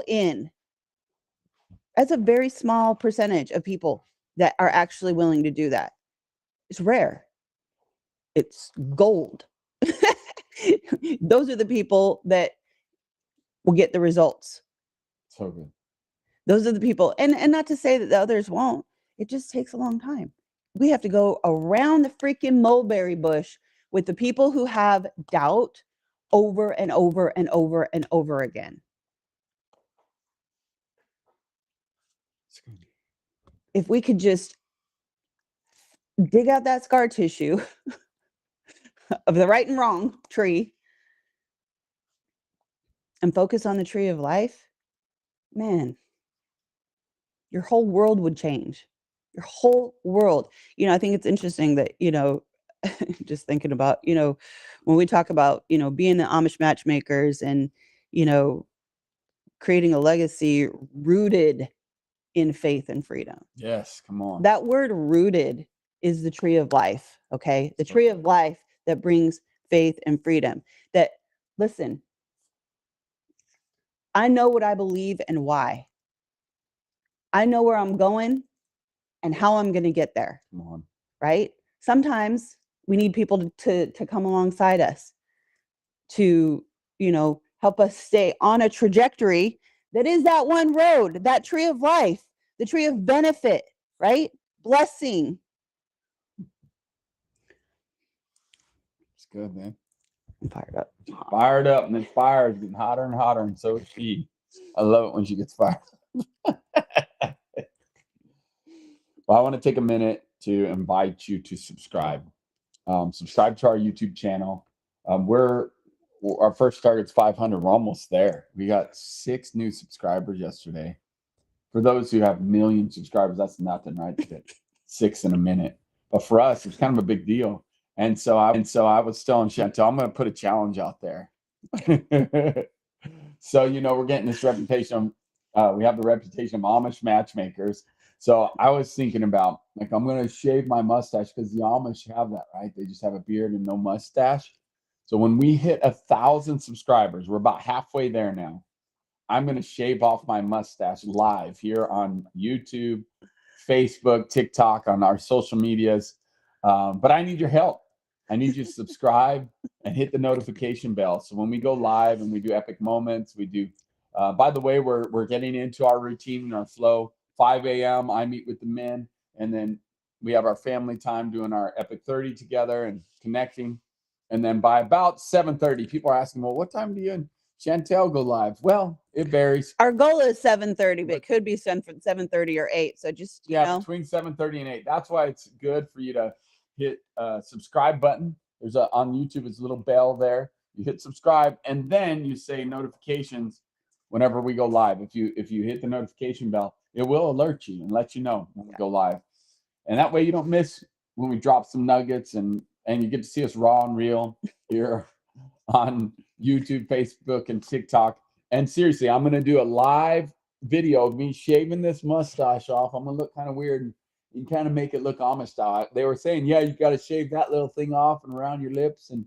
in. That's a very small percentage of people that are actually willing to do that. It's rare. It's gold. Those are the people that will get the results. So good. Those are the people. And not to say that the others won't. It just takes a long time. We have to go around the freaking mulberry bush with the people who have doubt over and over and over and over again. If we could just dig out that scar tissue of the right and wrong tree and focus on the tree of life, man, your whole world would change. Your whole world. I think it's interesting that, just thinking about, when we talk about, being the Amish matchmakers and, creating a legacy rooted in faith and freedom. Yes, come on. That word rooted is the tree of life, okay? The tree of life that brings faith and freedom. That, listen, I know what I believe and why. I know where I'm going and how I'm going to get there. Come on. Right? Sometimes we need people to come alongside us to, help us stay on a trajectory that is that one road, that tree of life, the tree of benefit, right? Blessing. It's good, man. I'm fired up. Fired up, and then fire is getting hotter and hotter, and so is she. I love it when she gets fired. Well, I want to take a minute to invite you to subscribe. Subscribe to our YouTube channel. Our first target's 500. We're almost there. We got 6 new subscribers yesterday. For those who have million subscribers, that's nothing, right? To get 6 in a minute. But for us, it's kind of a big deal. And so I was telling Chantel, I'm going to put a challenge out there. So, we're getting this reputation. We have the reputation of Amish matchmakers. So I was thinking about, I'm going to shave my mustache because the Amish have that, right? They just have a beard and no mustache. So when we hit 1,000 subscribers, we're about halfway there now. I'm going to shave off my mustache live here on YouTube, Facebook, TikTok, on our social medias. But I need your help. I need you to subscribe and hit the notification bell. So when we go live and we do epic moments, we do, by the way, we're getting into our routine and our flow. 5 a.m. I meet with the men, and then we have our family time doing our epic 30 together and connecting. And then by about 7:30, people are asking, well, what time do you and Chantel go live? Well, it varies. Our goal is 7:30, but it could be 7:30 or 8. So just, between 7:30 and 8. That's why it's good for you to hit subscribe button. There's on YouTube, it's a little bell there. You hit subscribe, and then you say notifications whenever we go live. If you hit the notification bell, it will alert you and let you know when we go live. And that way you don't miss when we drop some nuggets, and you get to see us raw and real here on YouTube, Facebook, and TikTok. And seriously, I'm going to do a live video of me shaving this mustache off. I'm going to look kind of weird, and you can kind of make it look Amish style. They were saying, yeah, you got to shave that little thing off and around your lips. And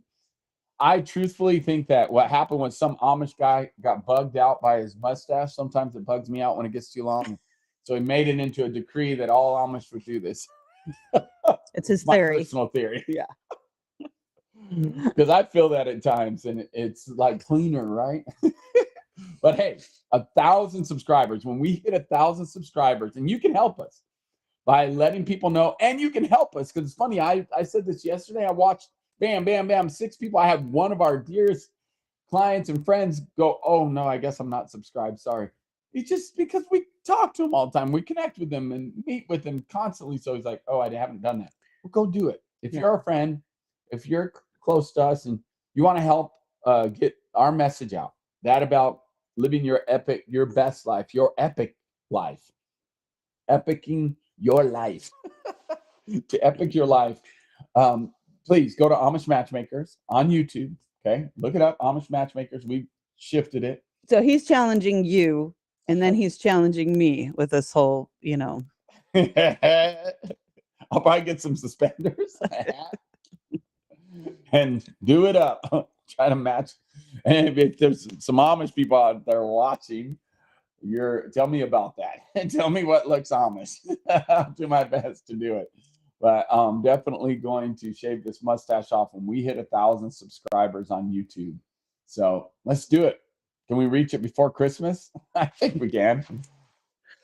I truthfully think that what happened when some Amish guy got bugged out by his mustache, sometimes it bugs me out when it gets too long. So he made it into a decree that all Amish would do this. It's his theory. My personal theory. Yeah. Because I feel that at times, and it's like cleaner, right? But hey, 1,000 subscribers. When we hit 1,000 subscribers, and you can help us by letting people know, and you can help us, because it's funny, I said this yesterday. I watched, bam, bam, bam, 6 people. I had one of our dearest clients and friends go, oh, no, I guess I'm not subscribed. Sorry. It's just because we talk to them all the time. We connect with them and meet with them constantly. So he's like, oh, I haven't done that. Well, go do it. If you're a friend, if you're close to us and you want to help get our message out, that about living your best life, your epic life, epicing your life, to epic your life, please go to Amish Matchmakers on YouTube. Okay, look it up, Amish Matchmakers. We've shifted it. So he's challenging you, and then he's challenging me with this whole, I'll probably get some suspenders and do it up. Try to match. And if there's some Amish people out there watching, Tell me about that. And tell me what looks Amish. I'll do my best to do it. But I'm definitely going to shave this mustache off when we hit 1,000 subscribers on YouTube. So let's do it. Can we reach it before Christmas? I think we can.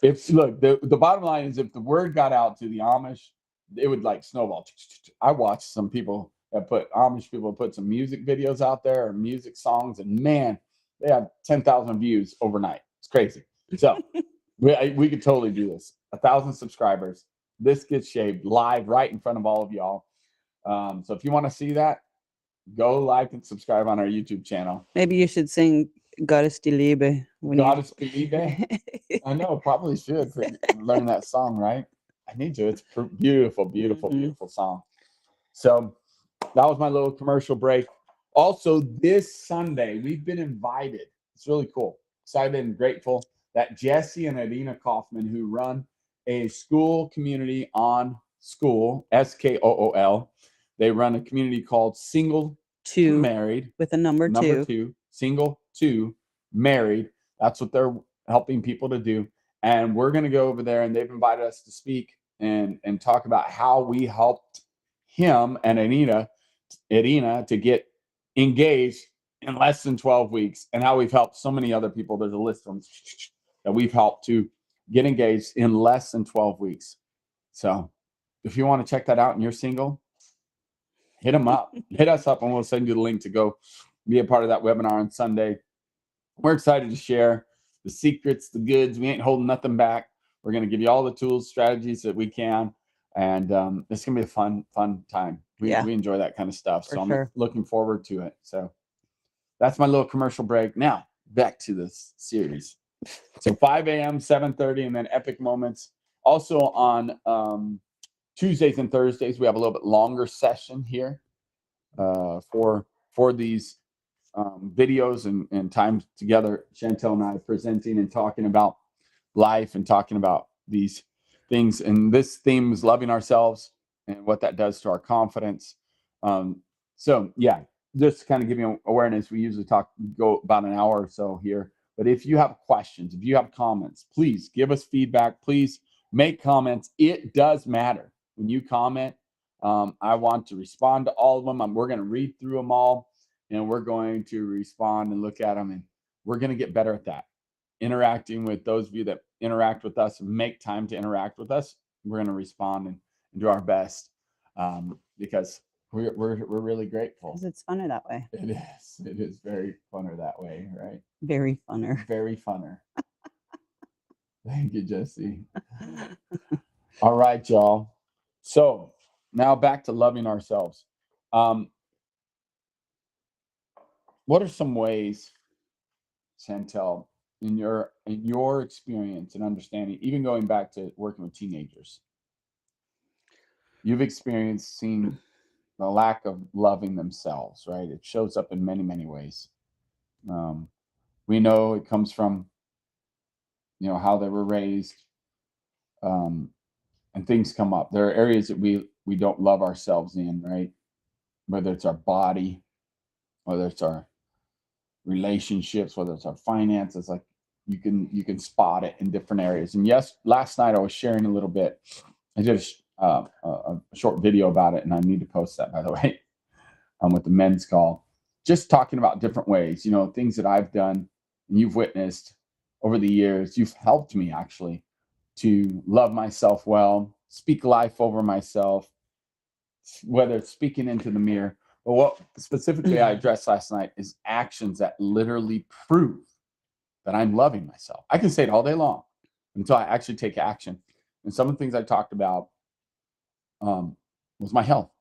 Look, the bottom line is if the word got out to the Amish, it would like snowball. I watched some people that Amish people put some music videos out there or music songs, and man, they have 10,000 views overnight. It's crazy. So we could totally do this. 1,000 subscribers. This gets shaved live right in front of all of y'all. So if you want to see that, go like and subscribe on our YouTube channel. Maybe you should sing Goddess die Liebe. Goddess die Liebe? I know, probably should learn that song, right? I need to. It's a beautiful, beautiful, beautiful song. So that was my little commercial break. Also, this Sunday, we've been invited. It's really cool. Excited and grateful that Jesse and Adina Kaufman, who run a school community on school, SKOOL, they run a community called Single to Married. With a number two. Single to Married. That's what they're helping people to do. And we're going to go over there, and they've invited us to speak and talk about how we helped him and Adina to get engaged in less than 12 weeks, and how we've helped so many other people. There's a list of them that we've helped to get engaged in less than 12 weeks. So if you want to check that out and you're single, hit them up. Hit us up, and we'll send you the link to go be a part of that webinar on Sunday. We're excited to share the secrets, the goods. We ain't holding nothing back. We're going to give you all the tools, strategies that we can. And it's going to be a fun time. We enjoy that kind of stuff. So I'm looking forward to it. So that's my little commercial break. Now, back to this series. So 5 a.m., 7:30, and then Epic Moments. Also on Tuesdays and Thursdays, we have a little bit longer session here for these videos and time together. Chantel and I presenting and talking about life and talking about these things. And this theme is loving ourselves and what that does to our confidence. So yeah, just to kind of give you awareness, we usually go about an hour or so here. But if you have questions, if you have comments, please give us feedback. Please make comments. It does matter when you comment. I want to respond to all of them. We're going to read through them all, and we're going to respond and look at them, and we're going to get better at that. Interacting with those of you that interact with us, make time to interact with us. We're going to respond and do our best because we're really grateful. Because it's funner that way. It is. It is very funner that way, right? Very funner. Very funner. Thank you, Jesse. All right, y'all. So now back to loving ourselves. What are some ways, Chantel, in your experience and understanding, even going back to working with teenagers, you've experienced seeing the lack of loving themselves, right? It shows up in many, many ways. We know it comes from, how they were raised, and things come up. There are areas that we don't love ourselves in, right? Whether it's our body, whether it's our relationships, whether it's our finances, like you can spot it in different areas. And yes, last night I was sharing a little bit. I did a short video about it, and I need to post that, by the way, with the men's call, just talking about different ways, things that I've done and you've witnessed over the years. You've helped me actually to love myself well, speak life over myself, whether it's speaking into the mirror. But what specifically I addressed last night is actions that literally prove that I'm loving myself. I can say it all day long until I actually take action. And some of the things I talked about was my health,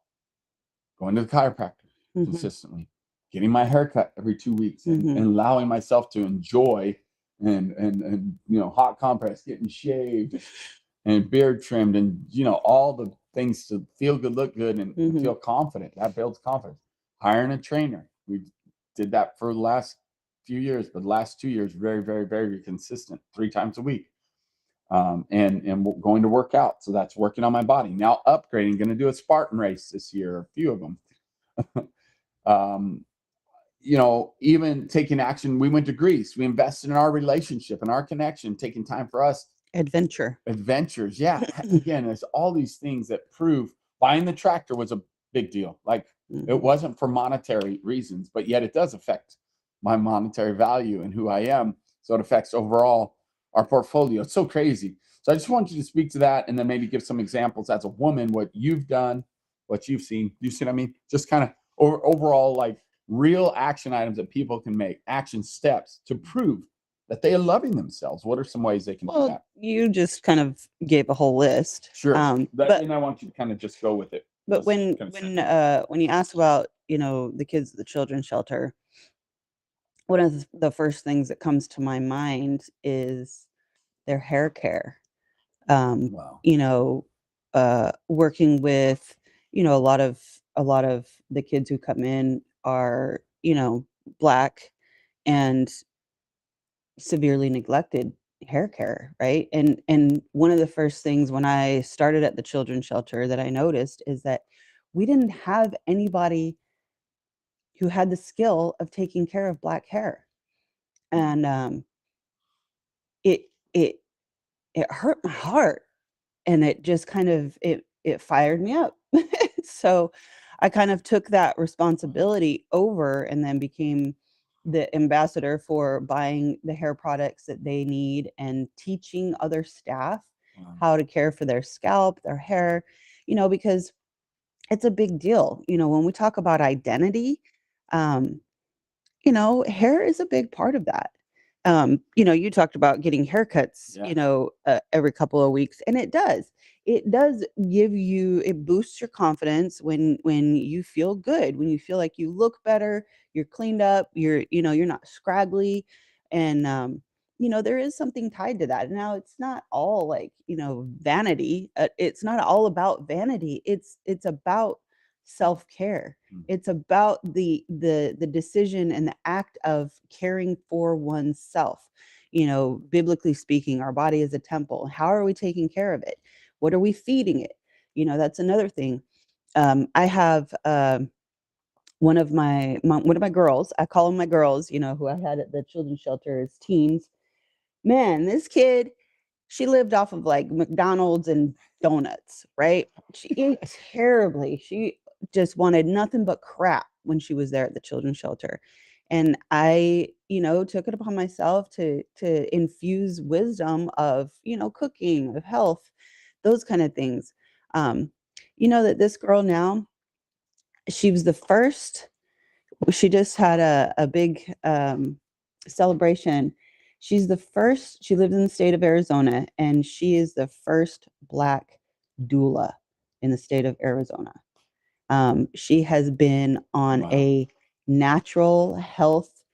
going to the chiropractor consistently, getting my hair cut every 2 weeks, and allowing myself to enjoy and hot compress, getting shaved and beard trimmed, and all the things to feel good, look good, and feel confident. That builds confidence. Hiring a trainer. We did that for the last few years, but the last 2 years, very, very, very consistent, 3 times a week. And going to work out. So that's working on my body. Now upgrading, going to do a Spartan race this year, a few of them. even taking action. We went to Greece. We invested in our relationship and our connection, taking time for us. Adventures. Yeah. Again, there's all these things that prove buying the tractor was a big deal. Like it wasn't for monetary reasons, but yet it does affect my monetary value and who I am. So it affects overall our portfolio. It's so crazy. So I just want you to speak to that and then maybe give some examples as a woman, what you've done, what you've seen. You see what I mean? Just kind of overall, like real action items that people can make, action steps to prove that they are loving themselves. What are some ways they can do that? You just kind of gave a whole list. Sure. But and I want you to kind of just go with it. But when you ask about, the kids at the children's shelter, one of the first things that comes to my mind is their hair care. Wow. Working with, a lot of the kids who come in are, Black and severely neglected hair care, right? And one of the first things when I started at the children's shelter that I noticed is that we didn't have anybody who had the skill of taking care of Black hair. And it it it hurt my heart, and it just kind of it fired me up. So I kind of took that responsibility over and then became the ambassador for buying the hair products that they need and teaching other staff how to care for their scalp, their hair, because it's a big deal. When we talk about identity, um, hair is a big part of that. You talked about getting haircuts, every couple of weeks, and it does. It does it boosts your confidence when you feel good, when you feel like you look better, you're cleaned up, you're not scraggly. And, there is something tied to that. Now, it's not all like, vanity. It's not all about vanity. It's about self-care. It's about the decision and the act of caring for oneself. Biblically speaking, our body is a temple. How are we taking care of it? What are we feeding it? That's another thing. I have one of my girls. I call them my girls. Who I had at the children's shelter as teens. Man, this kid, she lived off of like McDonald's and donuts, right? She ate terribly. She just wanted nothing but crap when she was there at the children's shelter. And I, took it upon myself to infuse wisdom of, cooking, of health, those kind of things. That this girl now, she was the first. She just had a big celebration. She's the first. She lives in the state of Arizona, and she is the first Black doula in the state of Arizona. She has been on a natural health,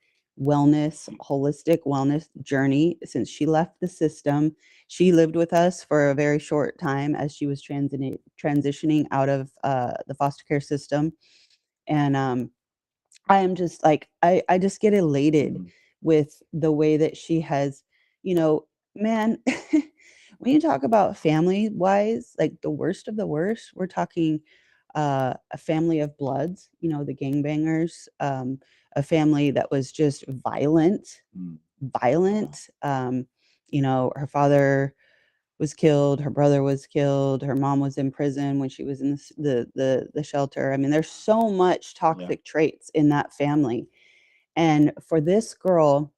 wellness, holistic wellness journey since she left the system. She lived with us for a very short time as she was transitioning out of the foster care system. And I am just like, I just get elated with the way that she has, man, when you talk about family wise, like the worst of the worst, we're talking a family of bloods, the gangbangers, a family that was just violent. Her father was killed, her brother was killed, her mom was in prison when she was in the shelter. I mean, there's so much toxic traits in that family. And for this girl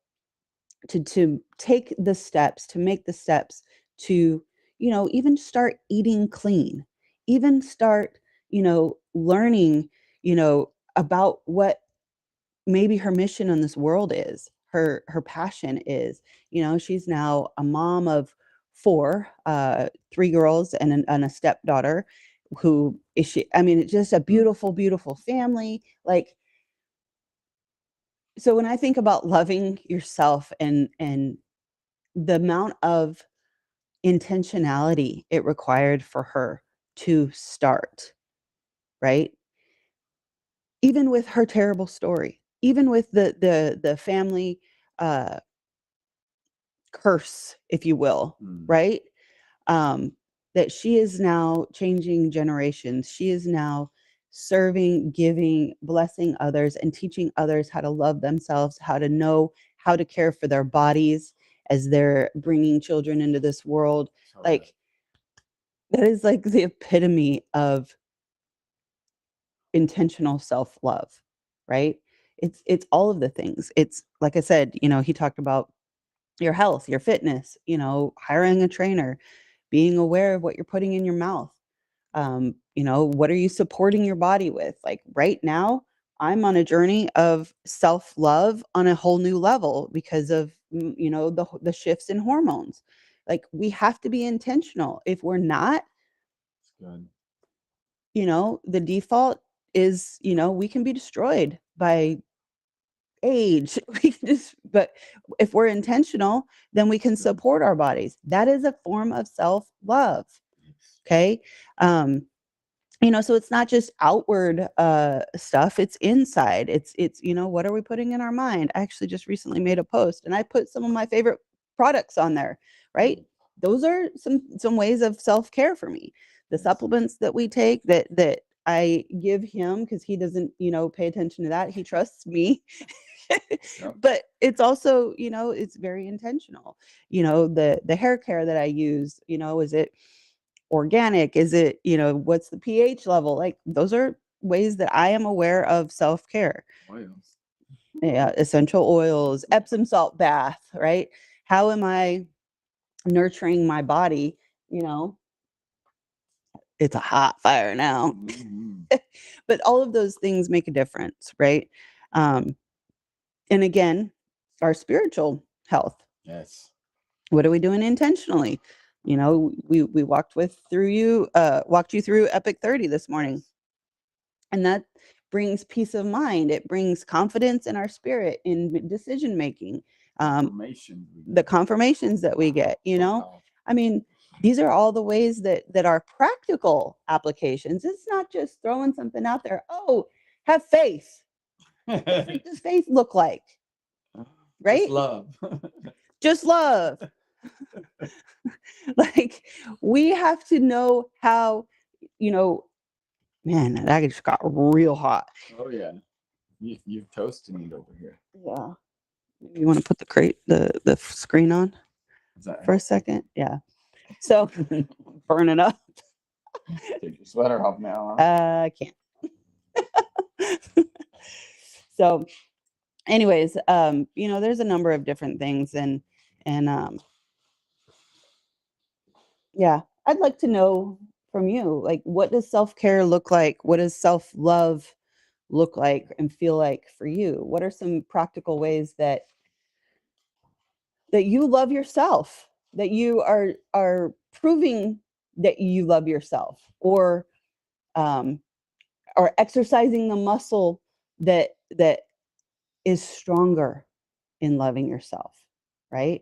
to take the steps, to make the steps to, even start eating clean, even start, learning, about what maybe her mission in this world is, her passion is. She's now a mom of 4, 3 girls and a stepdaughter. Who is she? I mean, it's just a beautiful, beautiful family. Like, so when I think about loving yourself and the amount of intentionality it required for her to start, right? Even with her terrible story, even with the family curse, if you will, right? That she is now changing generations. She is now serving, giving, blessing others, and teaching others how to love themselves, how to know how to care for their bodies as they're bringing children into this world. Like, that is like the epitome of intentional self-love, right? It's all of the things. It's like I said, he talked about your health, your fitness, hiring a trainer, being aware of what you're putting in your mouth. What are you supporting your body with? Like right now, I'm on a journey of self-love on a whole new level because of the shifts in hormones. Like we have to be intentional. If we're not, Good. the default is, we can be destroyed by age. But if we're intentional, then we can support our bodies. That is a form of self-love. Okay. So it's not just outward stuff, it's inside. It's what are we putting in our mind? I actually just recently made a post and I put some of my favorite products on there, right? Those are some ways of self-care for me. The supplements that we take that I give him because he doesn't, pay attention to that. He trusts me. But it's also, it's very intentional. The hair care that I use, is it organic? Is it, what's the pH level? Like those are ways that I am aware of self-care. Oils. Yeah, essential oils, Epsom salt bath, right? How am I nurturing my body? It's a hot fire now. But all of those things make a difference, right? And again, our spiritual health. Yes. What are we doing intentionally? We walked you through Epic 30 this morning. And that brings peace of mind. It brings confidence in our spirit in decision making. The confirmations that we get, I mean, these are all the ways that are practical applications. It's not just throwing something out there. Oh, have faith. What does faith look like? Right? Just love. Just love. Like we have to know how, man, that just got real hot. Oh yeah. You're toasting it over here. Yeah. You want to put the screen on for a second? Yeah. So burn it up. Take your sweater off now. I can't. So anyways, there's a number of different things and yeah, I'd like to know from you, like, what does self-care look like? What does self-love look like and feel like for you? What are some practical ways that you love yourself, that you are proving that you love yourself, or exercising the muscle that is stronger in loving yourself, right?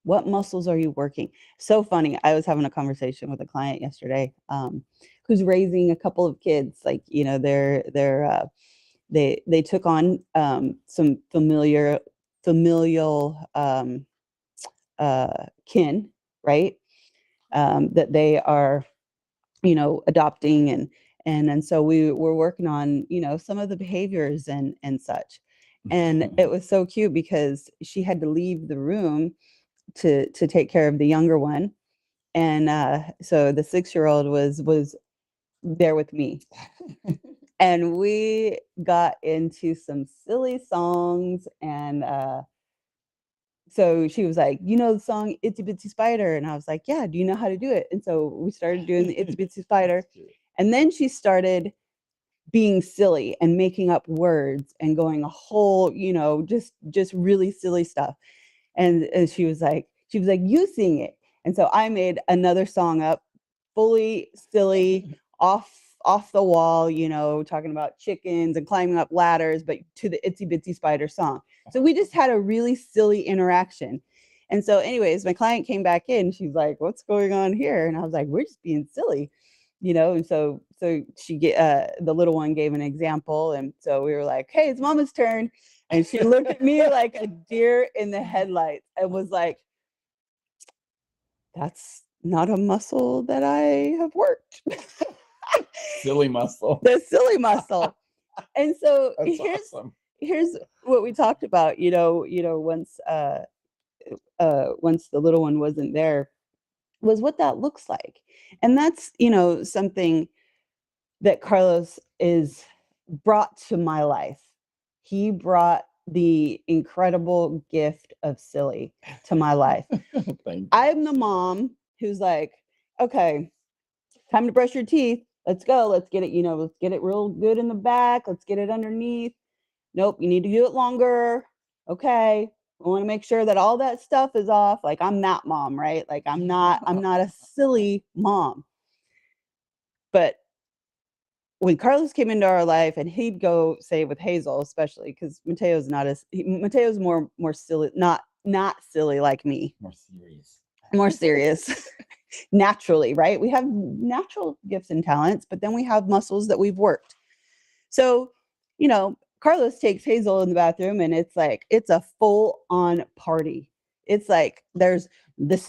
What muscles are you working? So funny. I was having a conversation with a client yesterday, who's raising a couple of kids. Like, they took on some familial kin, right? That they are, adopting, and so we were working on, some of the behaviors and such. And it was so cute because she had to leave the room to take care of the younger one. And so the 6-year-old was there with me. And we got into some silly songs. And so she was like, the song Itsy Bitsy Spider? And I was like, yeah, do you know how to do it? And so we started doing the Itsy Bitsy Spider. And then she started being silly and making up words and going a whole, just really silly stuff. And she was like, you sing it. And so I made another song up, fully silly, off the wall, talking about chickens and climbing up ladders, but to the Itsy Bitsy Spider song. So we just had a really silly interaction. And so anyways, my client came back in, she's like, what's going on here? And I was like, we're just being silly, and so she the little one gave an example. And so we were like, hey, it's mama's turn. And she looked at me like a deer in the headlights and was like, that's not a muscle that I have worked. Silly muscle. The silly muscle. And so That's awesome. here's what we talked about, once the little one wasn't there, was what that looks like. And that's, something that Carlos is brought to my life. He brought the incredible gift of silly to my life. Thank you. I'm the mom who's like, okay, time to brush your teeth. Let's go. Let's get it, let's get it real good in the back. Let's get it underneath. Nope, you need to do it longer. Okay. I want to make sure that all that stuff is off. Like, I'm that mom, right? Like, I'm not a silly mom. But when Carlos came into our life, and he'd go, say, with Hazel, especially because Mateo's Mateo's more silly, not silly like me. More serious. Naturally, right? We have natural gifts and talents, but then we have muscles that we've worked. So, Carlos takes Hazel in the bathroom, and it's a full-on party. It's like this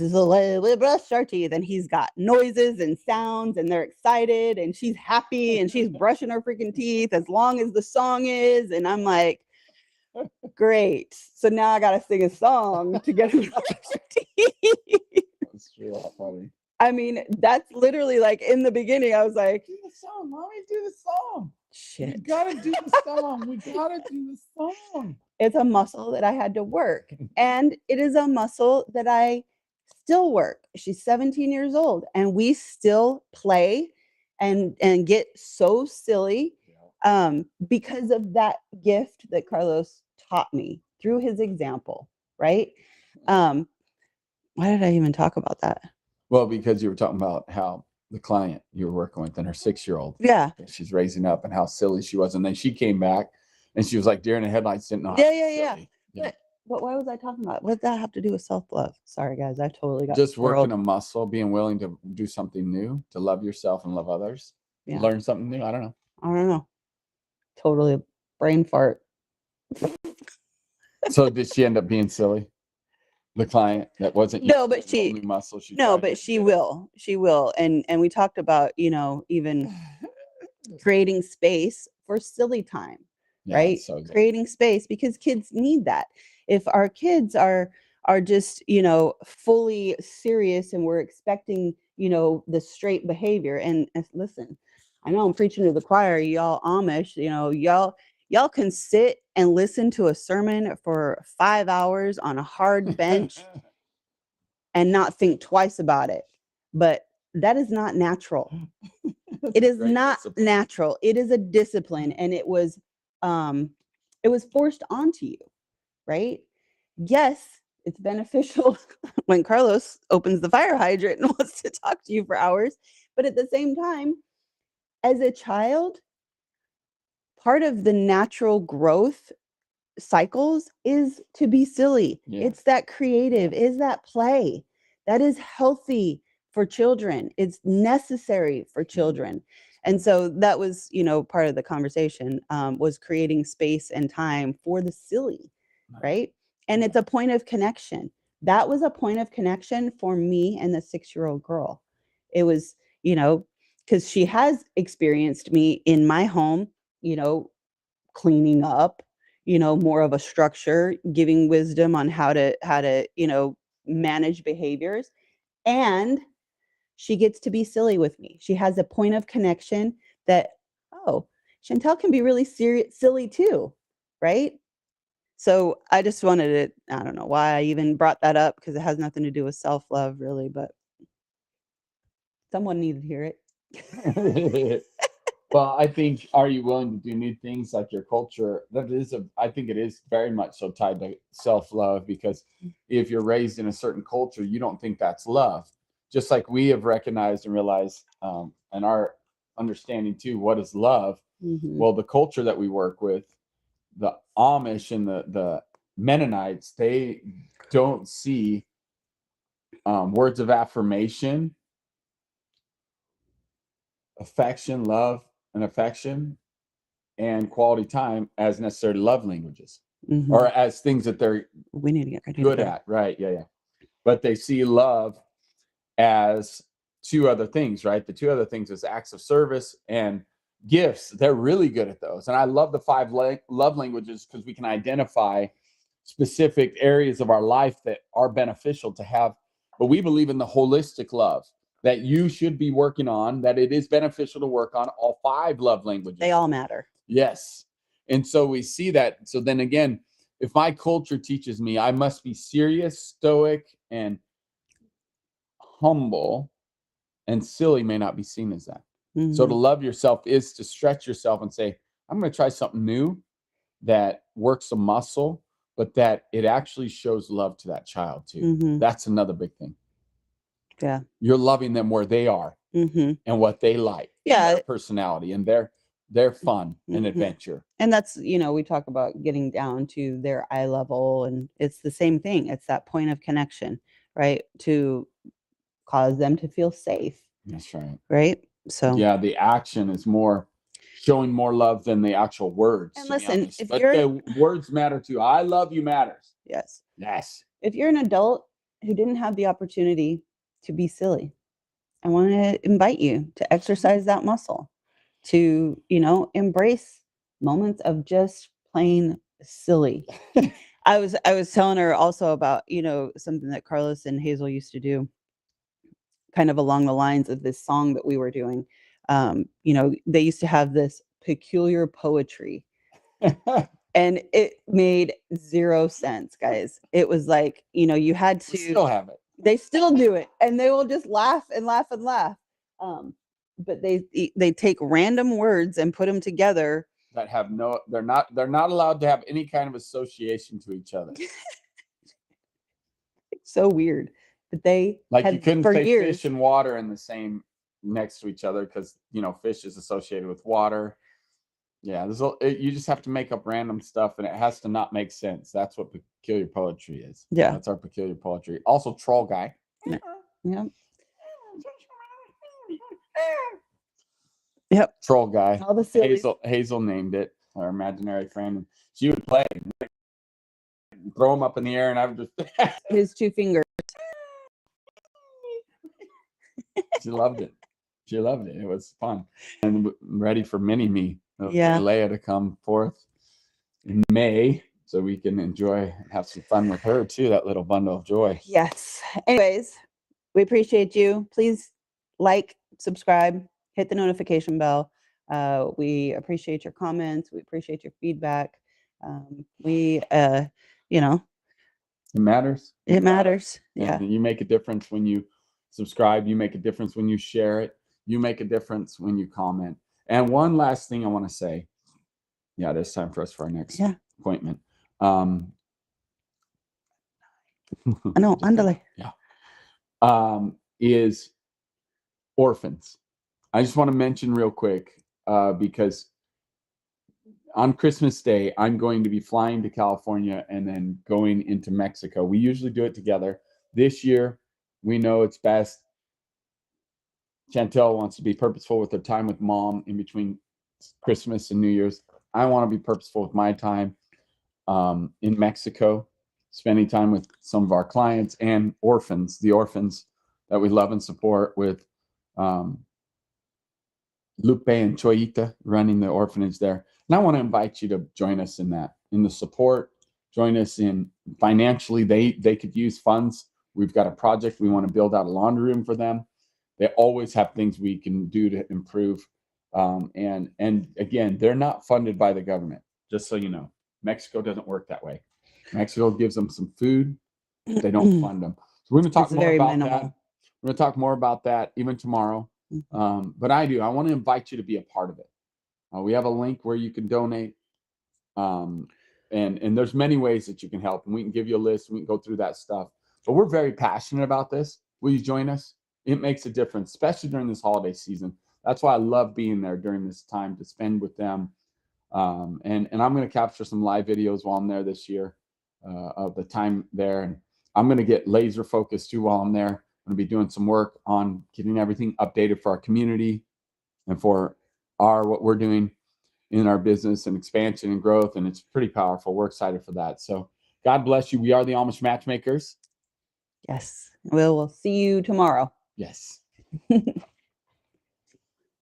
is a brush our teeth, and he's got noises and sounds, and they're excited, and she's happy, and she's brushing her freaking teeth as long as the song is, and I'm like, great. So now I gotta sing a song to get him to brush her teeth. That's real funny. I mean, that's literally like in the beginning, I was like, do the song, mommy, do the song. Shit. We gotta do the song. We gotta do the song. It's a muscle that I had to work. And it is a muscle that I still work. She's 17 years old, and we still play and get so silly because of that gift that Carlos taught me through his example, right? Why did I even talk about that? Well, because you were talking about how the client you were working with and her 6-year-old, yeah, she's raising up, and how silly she was, and then she came back and she was like deer in the headlights, didn't know. Yeah. But why was I talking about? What did that have to do with self-love? Sorry, guys, I totally got just working a muscle, being willing to do something new, to love yourself and love others, learn something new. I don't know. Totally brain fart. So did she end up being silly? The client that wasn't but she muscle. She will. And we talked about, even creating space for silly time, right? So creating space, because kids need that. If our kids are just, fully serious, and we're expecting, the straight behavior, and listen, I know I'm preaching to the choir, y'all Amish, y'all can sit and listen to a sermon for 5 hours on a hard bench and not think twice about it. But that is not natural. It is not natural. It is a discipline, and it was forced onto you, right? Yes, it's beneficial when Carlos opens the fire hydrant and wants to talk to you for hours. But at the same time, as a child, part of the natural growth cycles is to be silly. It's that creative, is that play that is healthy for children. It's necessary for children. And so that was, part of the conversation, was creating space and time for the silly, right? And it's a point of connection. That was a point of connection for me and the 6-year-old girl. It was, because she has experienced me in my home, cleaning up, more of a structure, giving wisdom on how to manage behaviors. And she gets to be silly with me. She has a point of connection that, oh, Chantel can be really silly too, right? So I just wanted to, I don't know why I even brought that up, because it has nothing to do with self-love really, but someone needed to hear it. Well, I think, are you willing to do new things, like your culture? I think it is very much so tied to self-love, because if you're raised in a certain culture, you don't think that's love. Just like we have recognized and realized, and our understanding too, what is love? Mm-hmm. Well, the culture that we work with, the Amish and the Mennonites, they don't see words of affirmation, love and affection, and quality time as necessary love languages, Mm-hmm. or as things that they're we need to get good at, right? Yeah. But they see love as two other things, right? The two other things is acts of service and gifts. They're really good at those. And I love the 5 love languages because we can identify specific areas of our life that are beneficial to have. But we believe in the holistic love that you should be working on, that it is beneficial to work on all 5 love languages. They all matter. Yes. And so we see that. So then again, if my culture teaches me I must be serious, stoic, and humble, and silly may not be seen as that. Mm-hmm. So to love yourself is to stretch yourself and say, I'm going to try something new that works a muscle, but that it actually shows love to that child too. Mm-hmm. That's another big thing. Yeah. You're loving them where they are mm-hmm. and what they like. Yeah. Their personality and their fun and mm-hmm. adventure. And that's, we talk about getting down to their eye level, and it's the same thing. It's that point of connection, right? To cause them to feel safe. That's right. Right. So yeah, the action is more showing more love than the actual words. And listen, if but you're the words matter too. I love you matters. Yes. Yes. If you're an adult who didn't have the opportunity to be silly, I want to invite you to exercise that muscle, to, embrace moments of just plain silly. I was telling her also about, something that Carlos and Hazel used to do, kind of along the lines of this song that we were doing. They used to have this peculiar poetry. And it made 0 sense, guys. It was like, you had to still have it. They still do it, and they will just laugh and laugh and laugh. But they take random words and put them together that have they're not allowed to have any kind of association to each other. It's so weird. But they you couldn't say fish and water in the same next to each other because fish is associated with water. Yeah, you just have to make up random stuff, and it has to not make sense. That's what peculiar poetry is. Yeah, that's our peculiar poetry. Also, troll guy. Yeah. Yep. Troll guy. All the silly. Hazel named it, our imaginary friend. She would play, throw him up in the air, and I would just his 2 fingers. She loved it. She loved it. It was fun. And ready for Mini-Me. Yeah. Leia to come forth in May so we can enjoy and have some fun with her too, that little bundle of joy. Yes. Anyways, we appreciate you. Please like, subscribe, hit the notification bell. We appreciate your comments. We appreciate your feedback. It matters. It matters. Yeah. You make a difference when you subscribe. You make a difference when you share it. You make a difference when you comment. And one last thing I want to say. Yeah, it's time for us for our next appointment. I know, andale. Yeah. Is orphans. I just want to mention real quick because on Christmas Day, I'm going to be flying to California and then going into Mexico. We usually do it together. This year, we know it's best. Chantel wants to be purposeful with her time with mom in between Christmas and New Year's. I want to be purposeful with my time in Mexico, spending time with some of our clients and the orphans that we love and support, with Lupe and Choyita running the orphanage there. And I want to invite you to join us in that, in the support, join us in financially. They could use funds. We've got a project. We want to build out a laundry room for them. They always have things we can do to improve. And again, they're not funded by the government, just so you know. Mexico doesn't work that way. Mexico gives them some food. They don't fund them. So we're going to talk more about that. We're going to talk more about that even tomorrow. But I want to invite you to be a part of it. We have a link where you can donate. And there's many ways that you can help. And we can give you a list. We can go through that stuff. But we're very passionate about this. Will you join us? It makes a difference, especially during this holiday season. That's why I love being there during this time to spend with them. And I'm going to capture some live videos while I'm there this year of the time there. And I'm going to get laser focused too while I'm there. I'm going to be doing some work on getting everything updated for our community and for what we're doing in our business and expansion and growth. And it's pretty powerful. We're excited for that. So God bless you. We are the Amish Matchmakers. Yes. We'll see you tomorrow. Yes.